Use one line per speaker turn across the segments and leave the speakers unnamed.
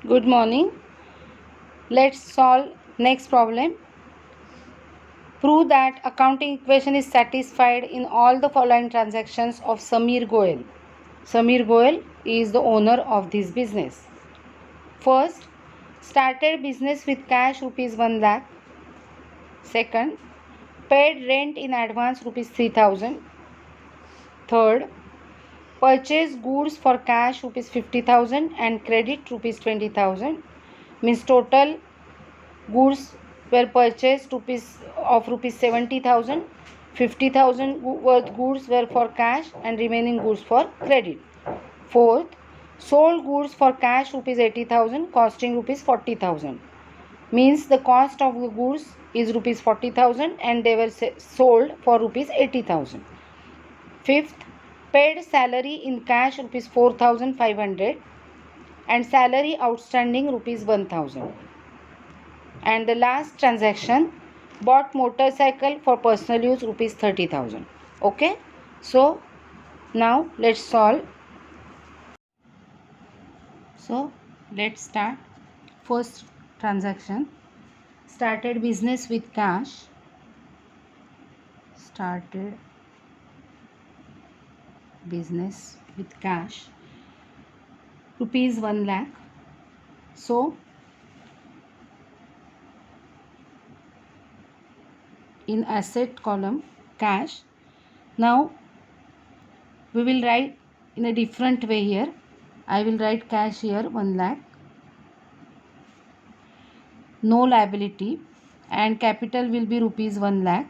Good morning. Let's solve next problem. Prove that accounting equation is satisfied in all the following transactions of Samir Goel. Samir Goel is the owner of this business. First, started business with cash rupees 1 lakh. Second, paid rent in advance rupees 3000. Third, purchased goods for cash rupees 50,000 and credit rupees 20,000. Means total goods were purchased of rupees 70,000, 50,000 worth goods were for cash and remaining goods for credit. Fourth, sold goods for cash rupees 80,000 costing rupees 40,000. Means the cost of the goods is rupees 40,000 and they were sold for rupees 80,000. Fifth, paid salary in cash rupees 4,500 and salary outstanding rupees 1,000. And the last transaction, bought motorcycle for personal use rupees 30,000. Okay, so now let's solve. So let's start. First transaction, started business with cash. Started business with cash rupees 1 lakh. So in asset column cash, now we will write in a different way here. I will write cash here 1 lakh, no liability, and capital will be rupees 1 lakh.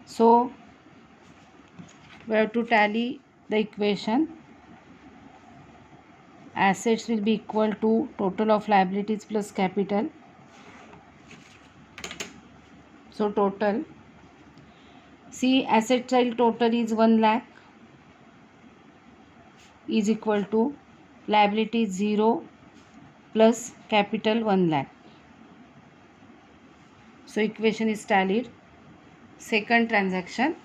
So we have to tally the equation. Assets will be equal to total of liabilities plus capital. So total, see, asset side total is 1 lakh is equal to liability 0 plus capital 1 lakh. So equation is tallied. Second transaction,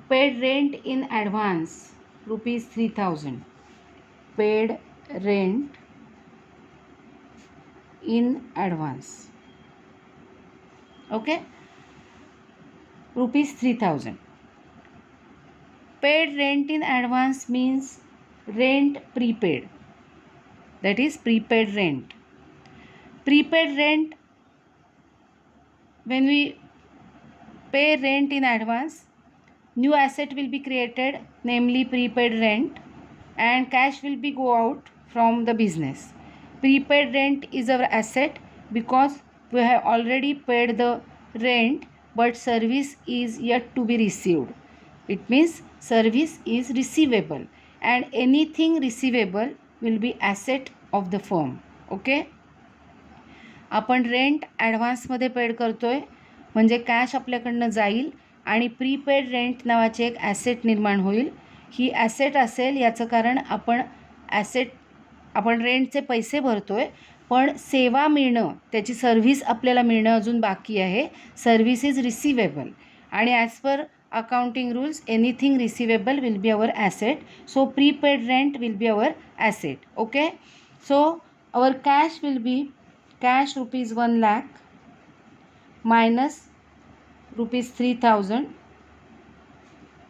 paid rent in advance rupees 3,000. Paid rent in advance. Okay, rupees 3,000. Paid rent in advance means rent prepaid. That is prepaid rent. Prepaid rent, when we pay rent in advance, new asset will be created, namely prepaid rent, and cash will be go out from the business. Prepaid rent is our asset because we have already paid the rent, but service is yet to be received. It means service is receivable, and anything receivable will be asset of the firm. Okay, आपण rent ॲडव्हान्समध्ये paid करतोय म्हणजे cash आपल्याकडनं जाईल आणि prepaid rent नावाचे एक asset निर्माण होईल. ही ॲसेट असेल याचं कारण आपण रेंटचे पैसे भरतोय, पण सेवा मिळणं, त्याची सर्व्हिस आपल्याला मिळणं अजून बाकी आहे. सर्व्हिस इज रिसिवेबल आणि as per accounting rules, anything receivable will be our asset. So prepaid rent will be our asset. Okay, so our cash will be cash rupees 1 lakh minus rupees 3,000.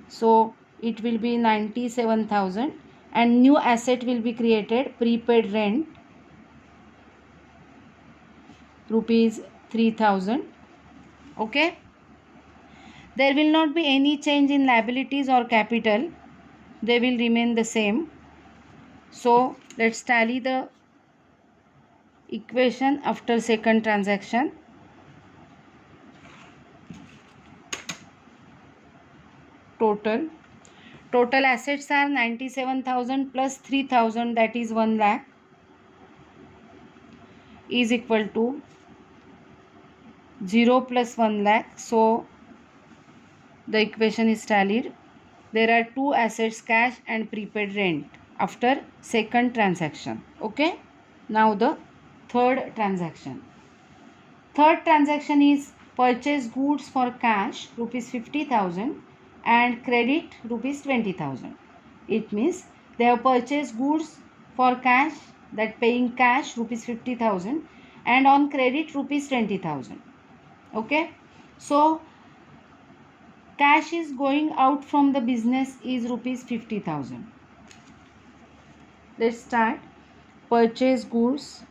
So it will be 97,000 and new asset will be created, prepaid rent rupees 3,000. Okay, there will not be any change in liabilities or capital, they will remain the same. So let's tally the equation after second transaction. Total assets are 97,000 plus 3,000, that is 1 lakh, is equal to 0 plus 1 lakh. So the equation is tallied. There are two assets, cash and prepaid rent, after second transaction. Okay, now the third transaction. Third transaction is purchase goods for cash rupees 50,000 and credit rupees 20,000. It means they have purchased goods for cash, that paying cash rupees 50,000, and on credit rupees 20,000. Okay, so cash is going out from the business is rupees 50,000. Let's start. Purchase goods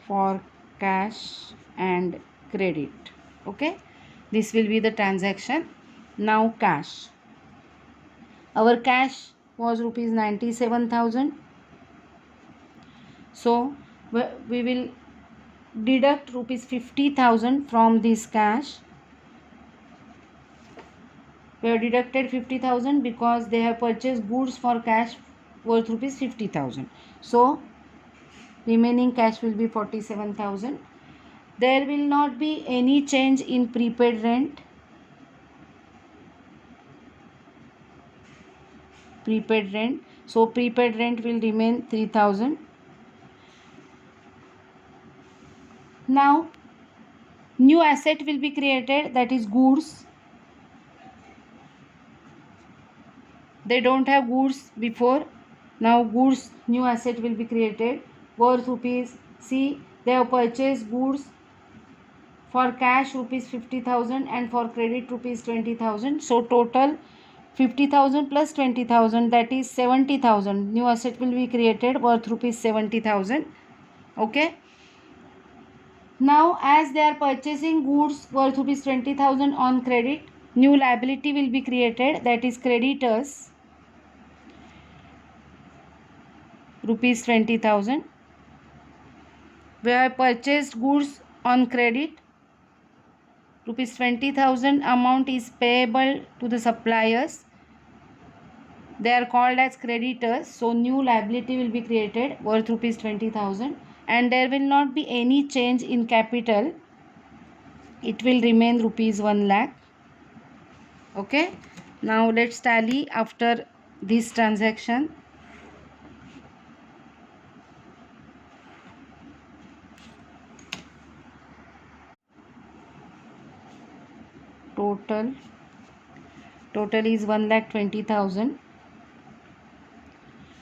for cash and credit. Okay, this will be the transaction. Now cash. Our cash was rupees 97,000. So we will deduct rupees 50,000 from this cash. We have deducted 50,000 because they have purchased goods for cash worth rupees 50,000. So remaining cash will be 47,000. There will not be any change in prepaid rent. So prepaid rent will remain 3,000. Now new asset will be created, that is goods. They don't have goods before. Now goods, new asset will be created worth rupees. See, they have purchased goods for cash rupees 50,000 and for credit rupees 20,000. So total 50,000 plus 20,000, that is 70,000. New asset will be created worth rupees 70,000. Okay. Now as they are purchasing goods worth rupees 20,000 on credit, new liability will be created, that is creditors rupees 20,000. We have purchased goods on credit. Rupees 20,000 amount is payable to the suppliers. They are called as creditors. So new liability will be created worth rupees 20,000, and there will not be any change in capital. It will remain rupees 1 lakh. Okay. Now let's tally after this transaction. Total is 1,20,000.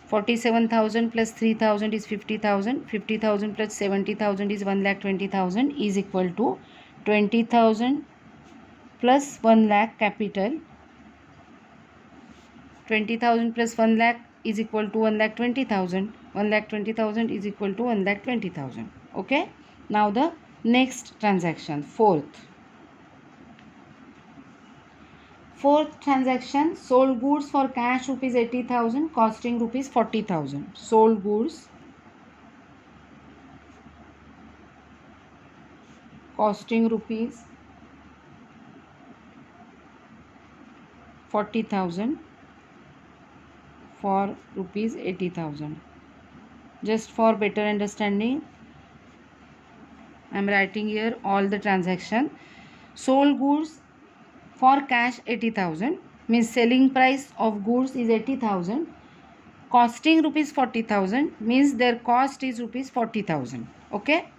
47,000 plus 3,000 is 50,000. 50,000 plus 70,000 is 1,20,000 is equal to 20,000 plus 1 lakh capital. 20,000 plus 1 lakh is equal to 1,20,000. 1,20,000 is equal to 1,20,000. Okay. Now the next transaction, Fourth transaction, sold goods for cash rupees 80,000, costing rupees 40,000. Sold goods costing rupees 40,000 for rupees 80,000. Just for better understanding, I am writing here all the transaction. Sold goods for cash 80,000 means selling price of goods is 80,000. Costing rupees 40,000 means their cost is rupees 40,000. Okay.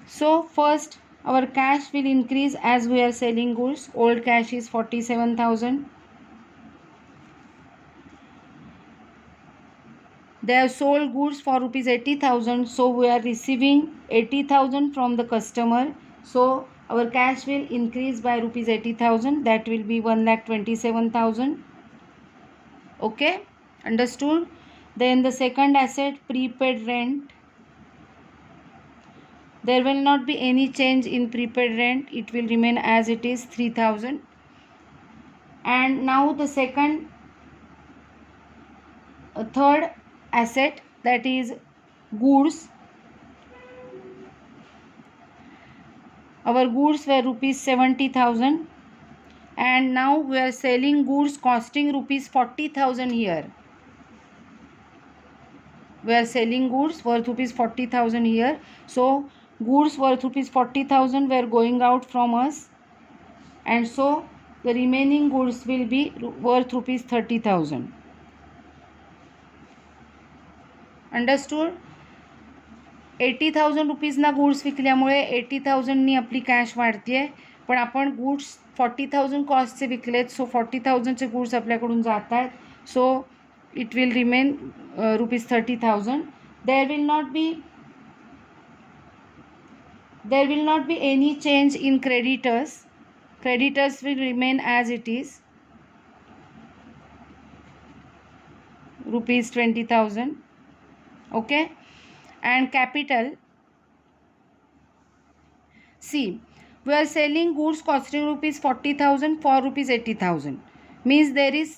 So first our cash will increase as we are selling goods. Old cash is 47,000. They have sold goods for rupees 80,000. So we are receiving 80,000 from the customer. So our cash will increase by rupees 80,000. That will be 1,27,000. Okay, understood? Then the second asset, prepaid rent. There will not be any change in prepaid rent. It will remain as it is, 3,000. And now the third asset, that is goods. Our goods were rupees 70,000, and now we are selling goods costing rupees 40,000 here. We are selling goods worth rupees 40,000 here. So goods worth rupees 40,000 were going out from us, and so the remaining goods will be worth rupees 30,000. Understood? 80,000 रुपीजना goods विकल्यामुळे 80,000नी आपली cash वाढते आहे, पण आपण goods 40,000 कॉस्टचे विकलेत, सो 40,000चे goods आपल्याकडून जात आहेत. So it will remain ₹30,000. There will not be any change in creditors. Creditors will remain as it is, ₹20,000. Okay, and capital. See, we are selling goods costing ₹40,000 for ₹80,000. Means there is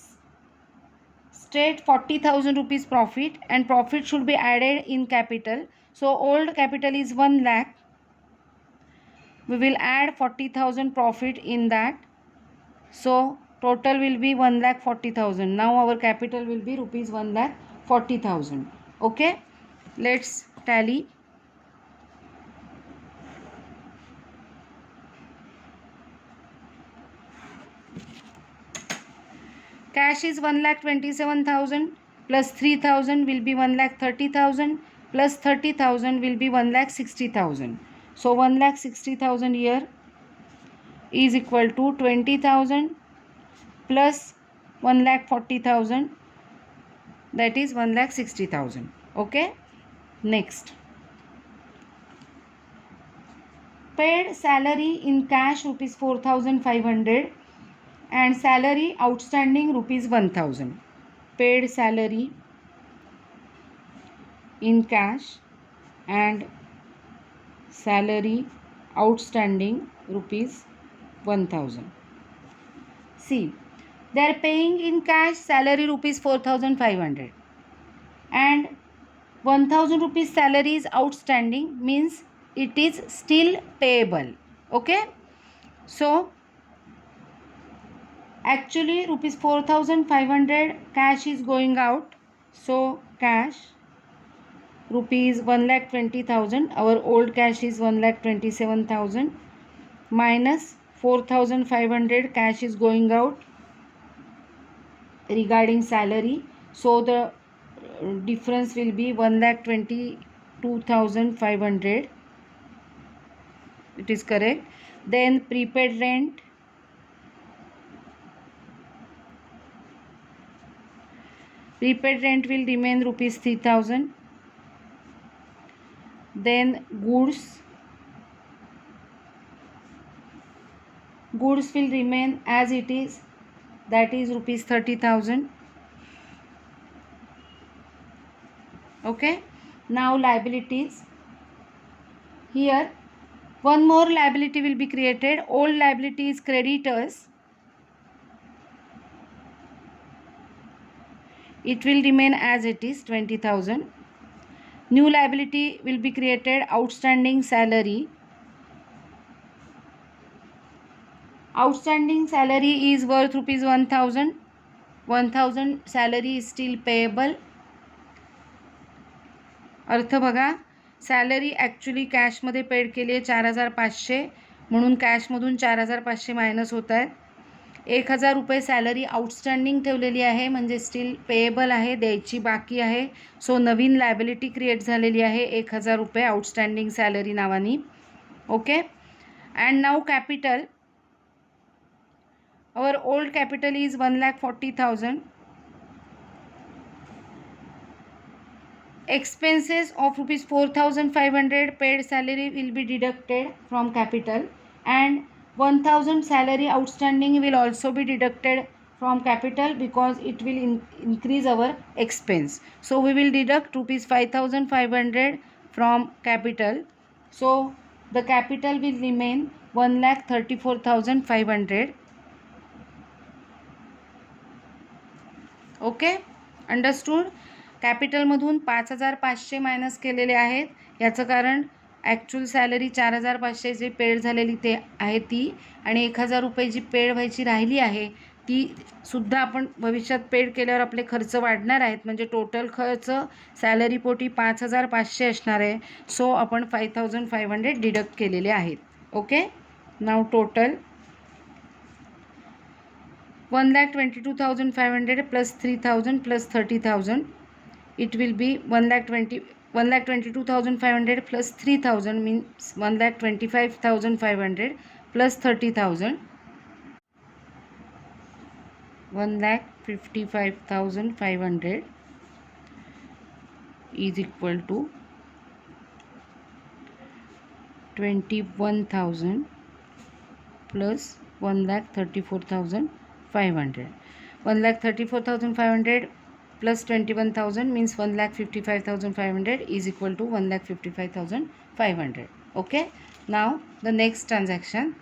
straight 40,000 rupees profit, and profit should be added in capital. So old capital is 1 lakh. We will add 40,000 profit in that. So total will be 1,40,000. Now our capital will be ₹1,40,000. Okay, let's tally. Cash is 1,27,000 plus 3,000 will be 1,30,000 plus 30,000 will be 1,60,000. So 1,60,000 here is equal to 20,000 plus 1,40,000, that is 1,60,000. Okay, next. Paid salary in cash ₹4,500 and salary outstanding ₹1,000. Paid salary in cash and salary outstanding ₹1,000. See, they are paying in cash salary ₹4,500 and 1,000 rupees salary is outstanding, means it is still payable. Okay, so actually ₹4,500 cash is going out. So cash ₹1,20,000. Our old cash is 1,27,000 minus 4,500 cash is going out regarding salary. So the difference will be 1,22,500. It is correct. Then prepaid rent. Prepaid rent will remain ₹3,000. Then goods will remain as it is, that is ₹30,000. Okay, now liabilities. Here one more liability will be created. Old liability is creditors. It will remain as it is, 20,000. New liability will be created, outstanding salary. Outstanding salary is worth ₹1,000. 1,000 salary is still payable. अर्थ बघा, salary actually कॅशमध्ये paid केली आहे 4,500, म्हणून कॅशमधून 4,500 minus होत आहेत. 1,000 रुपये salary outstanding ठेवलेली आहे, म्हणजे स्टील पेएबल आहे, द्यायची बाकी आहे. सो नवीन लायबिलिटी क्रिएट झालेली आहे 1,000 रुपये आउटस्टँडिंग सॅलरी नावानी. Okay, and now capital. Our old capital is 1,40,000. Expenses of ₹4,500 paid salary will be deducted from capital, and 1,000 salary outstanding will also be deducted from capital because it will increase our expense. So we will deduct ₹5,500 from capital. So the capital will remain 1,34,500. Okay, understood? कॅपिटलमधून 5,500 minus केलेले आहेत. याचं कारण actual salary 4,500 जे paid झालेली ते आहे ती, आणि 1,000 रुपये जी पेड व्हायची राहिली आहे ती सुद्धा आपण भविष्यात पेड केल्यावर आपले खर्च वाढणार आहेत. म्हणजे टोटल खर्च सॅलरीपोटी 5,500 असणार आहे. सो आपण 5,500 डिडक्ट केलेले आहेत. Okay, now total 1,22,500 plus 3,000 plus 30,000. It will be 1,22,500 plus 3,000 means 1,25,500 plus 30,000, 1,55,500 is equal to 21,000 plus 1,34,500. 1,34,500 plus 21,000 means 1,55,500 is equal to 1,55,500. Okay. Now the next transaction.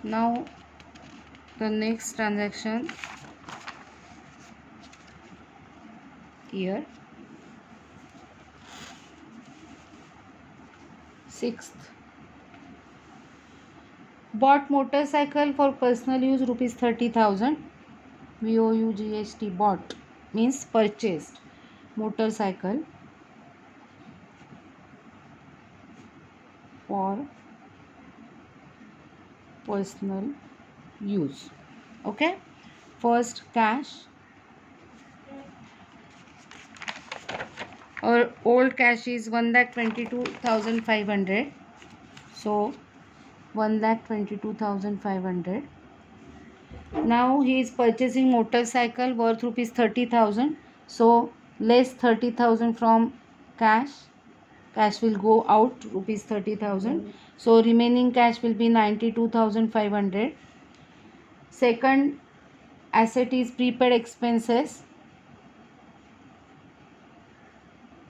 Now the next transaction here. Sixth. Bought motorcycle for personal use rupees 30,000. VOUGHT, bought means purchased motorcycle for personal use. Okay. First cash. Our old cash is 1,22,500. So 1,22,500. Now he is purchasing motorcycle worth rupees 30,000. So less 30,000 from cash. Cash will go out rupees 30,000. So remaining cash will be 92,500. Second asset is prepaid expenses,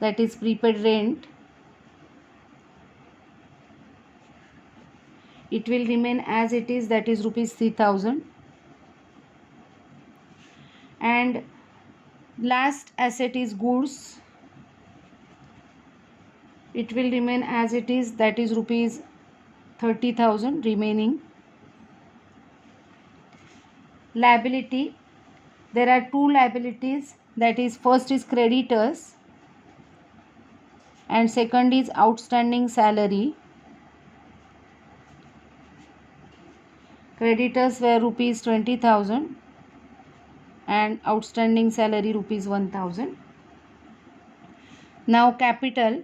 that is prepaid rent. It will remain as it is, that is rupees 3,000. And last asset is goods. It will remain as it is, that is rupees 30,000 remaining. Liability. There are two liabilities, that is first is creditors and second is outstanding salary. Creditors were rupees 20,000 and outstanding salary rupees 1,000. Now capital.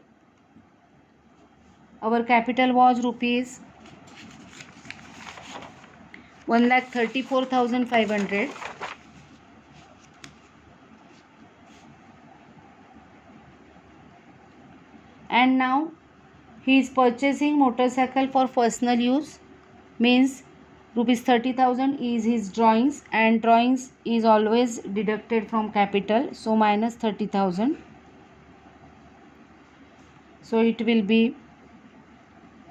Our capital was rupees 1,34,500. And now he is purchasing motorcycle for personal use, means rupees 30,000 is his drawings, and drawings is always deducted from capital, so minus 30,000. So it will be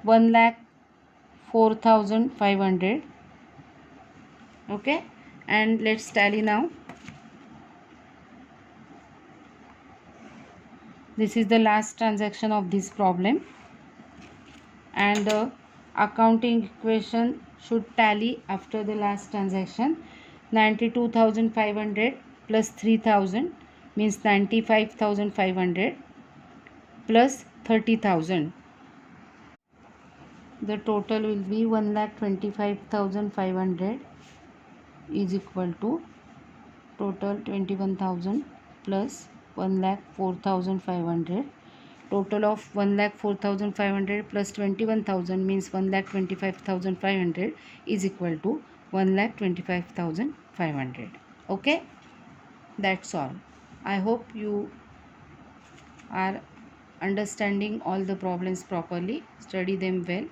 1,04,500. Okay, and let's tally now. This is the last transaction of this problem, and the accounting equation should tally after the last transaction. 92,500 plus 3,000 means 95,500 plus 30,000. The total will be 1,25,500 is equal to total 21,000 plus 1,04,500. Total of 1,04,500 plus 21,000 means 1,25,500 is equal to 1,25,500. Okay, that's all. I hope you are understanding all the problems properly. Study them well.